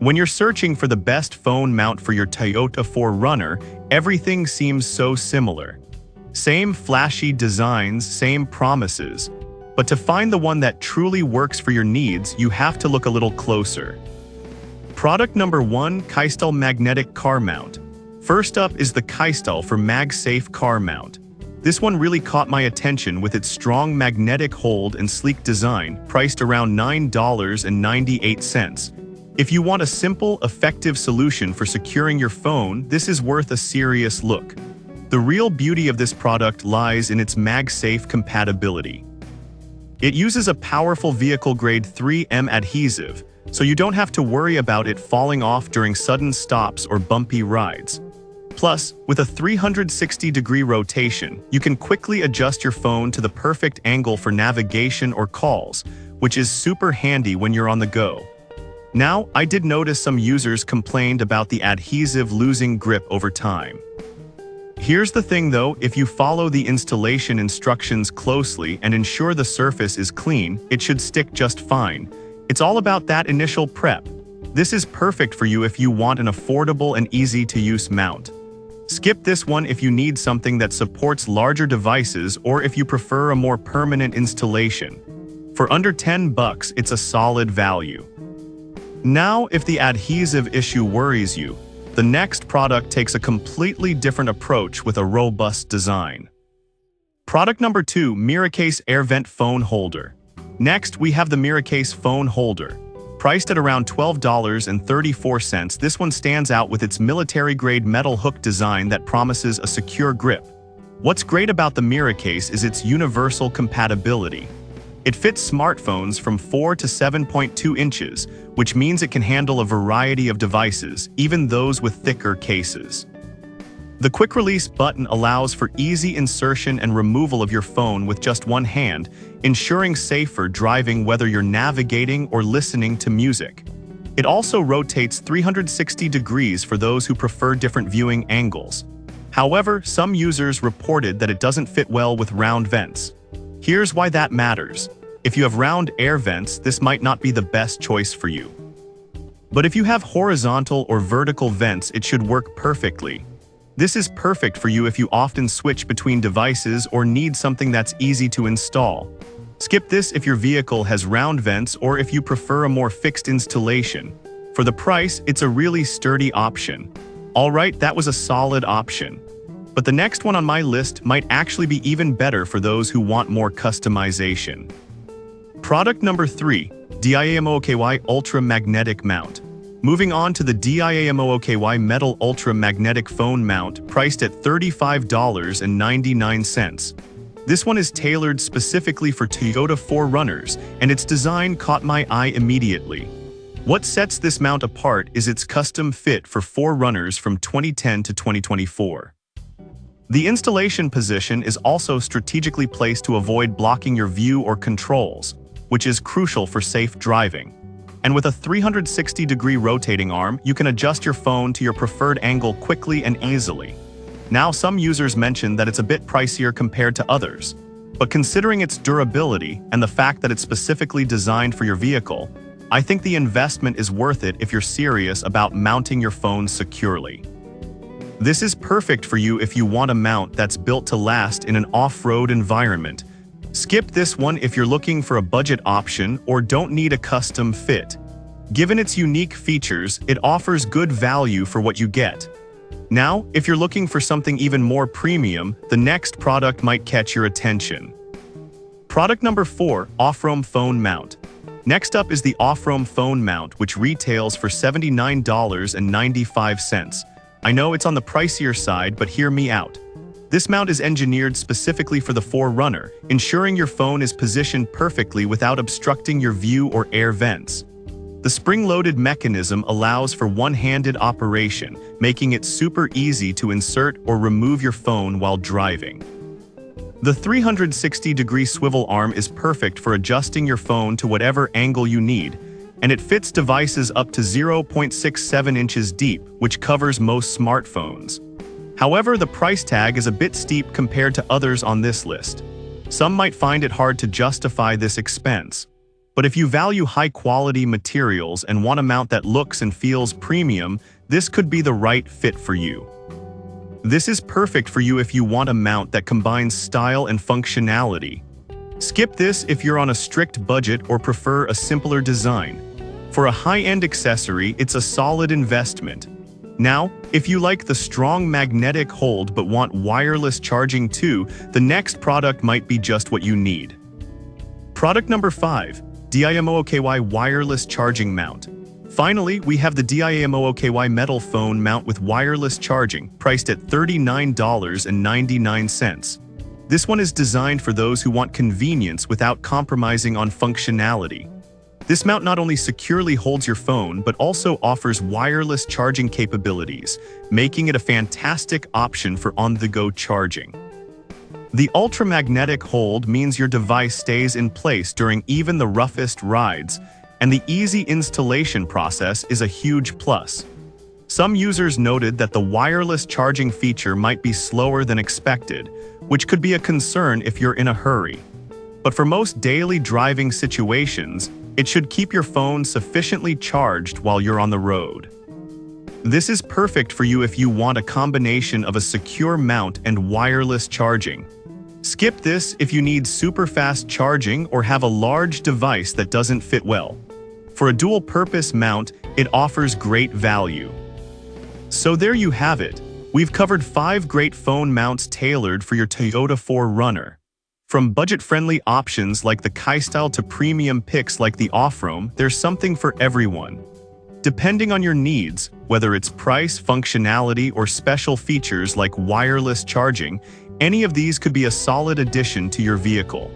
When you're searching for the best phone mount for your Toyota 4Runner, everything seems so similar. Same flashy designs, same promises. But to find the one that truly works for your needs, you have to look a little closer. Product number 1, Keistel Magnetic Car Mount. First up is the Keistel for MagSafe Car Mount. This one really caught my attention with its strong magnetic hold and sleek design, priced around $9.98. If you want a simple, effective solution for securing your phone, this is worth a serious look. The real beauty of this product lies in its MagSafe compatibility. It uses a powerful vehicle-grade 3M adhesive, so you don't have to worry about it falling off during sudden stops or bumpy rides. Plus, with a 360-degree rotation, you can quickly adjust your phone to the perfect angle for navigation or calls, which is super handy when you're on the go. Now, I did notice some users complained about the adhesive losing grip over time. Here's the thing though, if you follow the installation instructions closely and ensure the surface is clean, it should stick just fine. It's all about that initial prep. This is perfect for you if you want an affordable and easy-to-use mount. Skip this one if you need something that supports larger devices or if you prefer a more permanent installation. For under $10, it's a solid value. Now, if the adhesive issue worries you, the next product takes a completely different approach with a robust design. Product number 2, Miracase AirVent Phone Holder. Next, we have the Miracase Phone Holder. Priced at around $12.34, this one stands out with its military-grade metal hook design that promises a secure grip. What's great about the Miracase is its universal compatibility. It fits smartphones from 4 to 7.2 inches, which means it can handle a variety of devices, even those with thicker cases. The quick-release button allows for easy insertion and removal of your phone with just one hand, ensuring safer driving whether you're navigating or listening to music. It also rotates 360 degrees for those who prefer different viewing angles. However, some users reported that it doesn't fit well with round vents. Here's why that matters. If you have round air vents, this might not be the best choice for you. But if you have horizontal or vertical vents, it should work perfectly. This is perfect for you if you often switch between devices or need something that's easy to install. Skip this if your vehicle has round vents or if you prefer a more fixed installation. For the price, it's a really sturdy option. Alright, that was a solid option. But the next one on my list might actually be even better for those who want more customization. Product number 3, DIAMOOKY Ultra Magnetic Mount. Moving on to the DIAMOOKY Metal Ultra Magnetic Phone Mount, priced at $35.99. This one is tailored specifically for Toyota 4Runners, and its design caught my eye immediately. What sets this mount apart is its custom fit for 4Runners from 2010 to 2024. The installation position is also strategically placed to avoid blocking your view or controls, which is crucial for safe driving. And with a 360-degree rotating arm, you can adjust your phone to your preferred angle quickly and easily. Now, some users mention that it's a bit pricier compared to others, but considering its durability and the fact that it's specifically designed for your vehicle, I think the investment is worth it if you're serious about mounting your phone securely. This is perfect for you if you want a mount that's built to last in an off-road environment. Skip this one if you're looking for a budget option or don't need a custom fit. Given its unique features, it offers good value for what you get. Now, if you're looking for something even more premium, the next product might catch your attention. Product number 4, Off-Roam Phone Mount. Next up is the Off-Roam Phone Mount, which retails for $79.95. I know it's on the pricier side, but hear me out. This mount is engineered specifically for the 4Runner, ensuring your phone is positioned perfectly without obstructing your view or air vents. The spring-loaded mechanism allows for one-handed operation, making it super easy to insert or remove your phone while driving. The 360-degree swivel arm is perfect for adjusting your phone to whatever angle you need, and it fits devices up to 0.67 inches deep, which covers most smartphones. However, the price tag is a bit steep compared to others on this list. Some might find it hard to justify this expense. But if you value high-quality materials and want a mount that looks and feels premium, this could be the right fit for you. This is perfect for you if you want a mount that combines style and functionality. Skip this if you're on a strict budget or prefer a simpler design. For a high-end accessory, it's a solid investment. Now, if you like the strong magnetic hold but want wireless charging too, the next product might be just what you need. Product number 5. DIMOOKY Wireless Charging Mount. Finally, we have the DIMOOKY metal phone mount with wireless charging, priced at $39.99. This one is designed for those who want convenience without compromising on functionality. This mount not only securely holds your phone, but also offers wireless charging capabilities, making it a fantastic option for on-the-go charging. The ultramagnetic hold means your device stays in place during even the roughest rides, and the easy installation process is a huge plus. Some users noted that the wireless charging feature might be slower than expected, which could be a concern if you're in a hurry. But for most daily driving situations, it should keep your phone sufficiently charged while you're on the road. This is perfect for you if you want a combination of a secure mount and wireless charging. Skip this if you need super fast charging or have a large device that doesn't fit well. For a dual-purpose mount, it offers great value. So there you have it. We've covered 5 great phone mounts tailored for your Toyota 4Runner. From budget-friendly options like the Ki-Style to premium picks like the Off-Roam, there's something for everyone. Depending on your needs, whether it's price, functionality, or special features like wireless charging, any of these could be a solid addition to your vehicle.